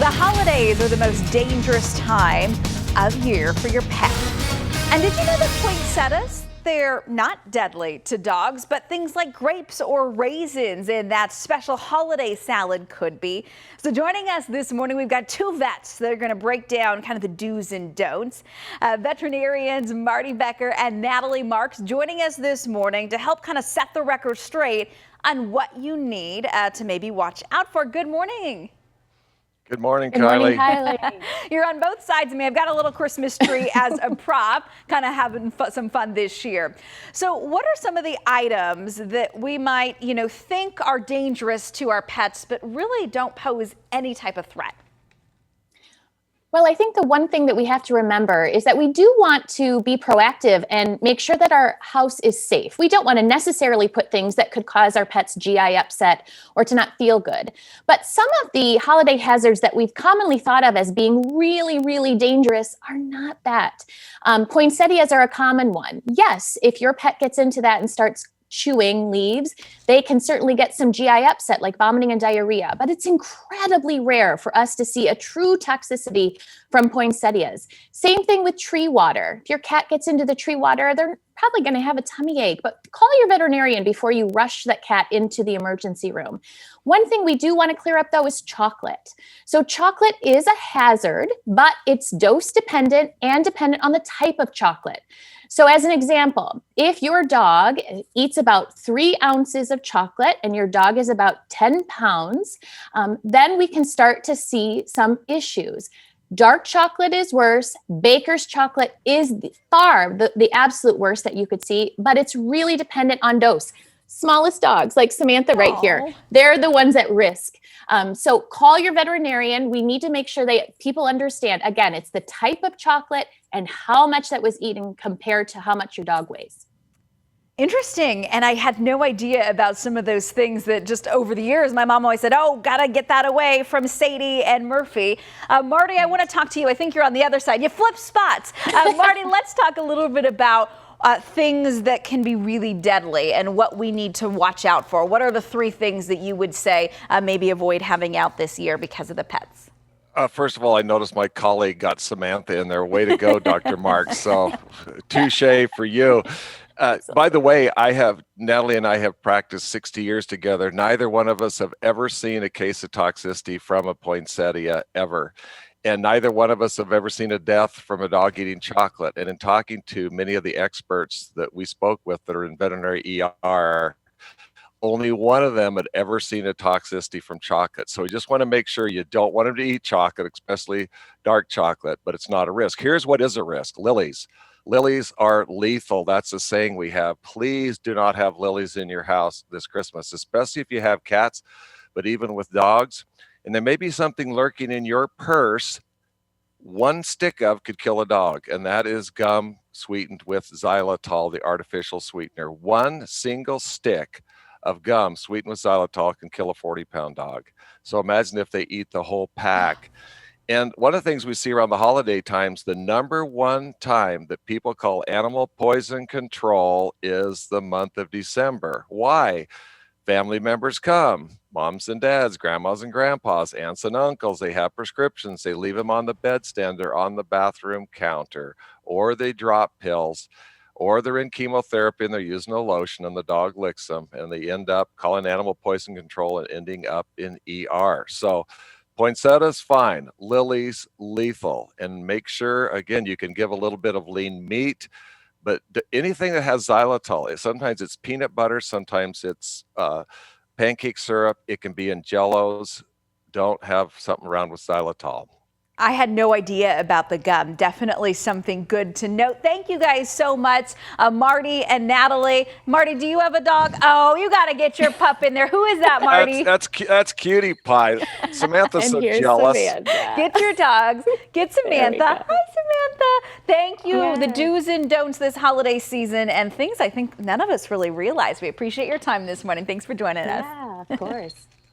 The holidays are the most dangerous time of year for your pet. And did you know that poinsettias, they're not deadly to dogs, but things like grapes or raisins in that special holiday salad could be. So joining us this morning, we've got two vets that are going to break down kind of the do's and don'ts. Veterinarians Marty Becker and Natalie Marks joining us this morning to help kind of set the record straight on what you need to maybe watch out for. Good morning. Good morning, Good Kylie. morning, Kylie. You're on both sides of me. I've got a little Christmas tree as a prop, kind of having some fun this year. So what are some of the items that we might, think are dangerous to our pets, but really don't pose any type of threat? Well, I think the one thing that we have to remember is that we do want to be proactive and make sure that our house is safe. We don't want to necessarily put things that could cause our pets GI upset or to not feel good. But some of the holiday hazards that we've commonly thought of as being really, really dangerous are not that. Poinsettias are a common one. Yes, if your pet gets into that and starts chewing leaves, they can certainly get some GI upset like vomiting and diarrhea, but it's incredibly rare for us to see a true toxicity from poinsettias. Same thing with tree water. If your cat gets into the tree water, they're probably going to have a tummy ache, but call your veterinarian before you rush that cat into the emergency room. One thing we do want to clear up though is chocolate. So chocolate is a hazard, but it's dose dependent and dependent on the type of chocolate. So as an example, if your dog eats about 3 ounces of chocolate and your dog is about 10 pounds, then we can start to see some issues. Dark chocolate is worse. Baker's chocolate is the absolute worst that you could see, but it's really dependent on dose. Smallest dogs like Samantha right here, they're the ones at risk. So call your veterinarian. We need to make sure that people understand, again, it's the type of chocolate and how much that was eaten compared to how much your dog weighs. Interesting. And I had no idea about some of those things that just over the years, my mom always said, oh, gotta get that away from Sadie and Murphy. Marty, I want to talk to you. I think you're on the other side. You flip spots. Marty, let's talk a little bit about things that can be really deadly and what we need to watch out for. What are the 3 things that you would say maybe avoid having out this year because of the pets? First of all, I noticed my colleague got Samantha in there. Way to go, Dr. Marks. So touche for you. By the way, Natalie and I have practiced 60 years together. Neither one of us have ever seen a case of toxicity from a poinsettia ever. And neither one of us have ever seen a death from a dog eating chocolate. And in talking to many of the experts that we spoke with that are in veterinary ER, only one of them had ever seen a toxicity from chocolate. So we just want to make sure you don't want them to eat chocolate, especially dark chocolate, but it's not a risk. Here's what is a risk: lilies. Lilies are lethal. That's a saying we have. Please do not have lilies in your house this Christmas, especially if you have cats, but even with dogs. And there may be something lurking in your purse. One stick of could kill a dog, and that is gum sweetened with xylitol, the artificial sweetener. One single stick of gum sweetened with xylitol can kill a 40-pound dog. So imagine if they eat the whole pack. And one of the things we see around the holiday times, the number one time that people call animal poison control is the month of December. Why? Family members come, moms and dads, grandmas and grandpas, aunts and uncles. They have prescriptions. They leave them on the bedstand or on the bathroom counter, or they drop pills, or they're in chemotherapy and they're using a lotion and the dog licks them and they end up calling animal poison control and ending up in ER. So poinsettias, fine. Lilies, lethal. And make sure, again, you can give a little bit of lean meat, but anything that has xylitol, sometimes it's peanut butter, sometimes it's pancake syrup, it can be in jellos. Don't have something around with xylitol. I had no idea about the gum. Definitely something good to note. Thank you guys so much, Marty and Natalie. Marty, do you have a dog? Oh, you got to get your pup in there. Who is that, Marty? That's Cutie Pie. Samantha's so jealous. Samantha. Get your dogs. Get Samantha. Hi, Samantha. Thank you. Yes. The do's and don'ts this holiday season and things I think none of us really realize. We appreciate your time this morning. Thanks for joining us. Yeah, of course.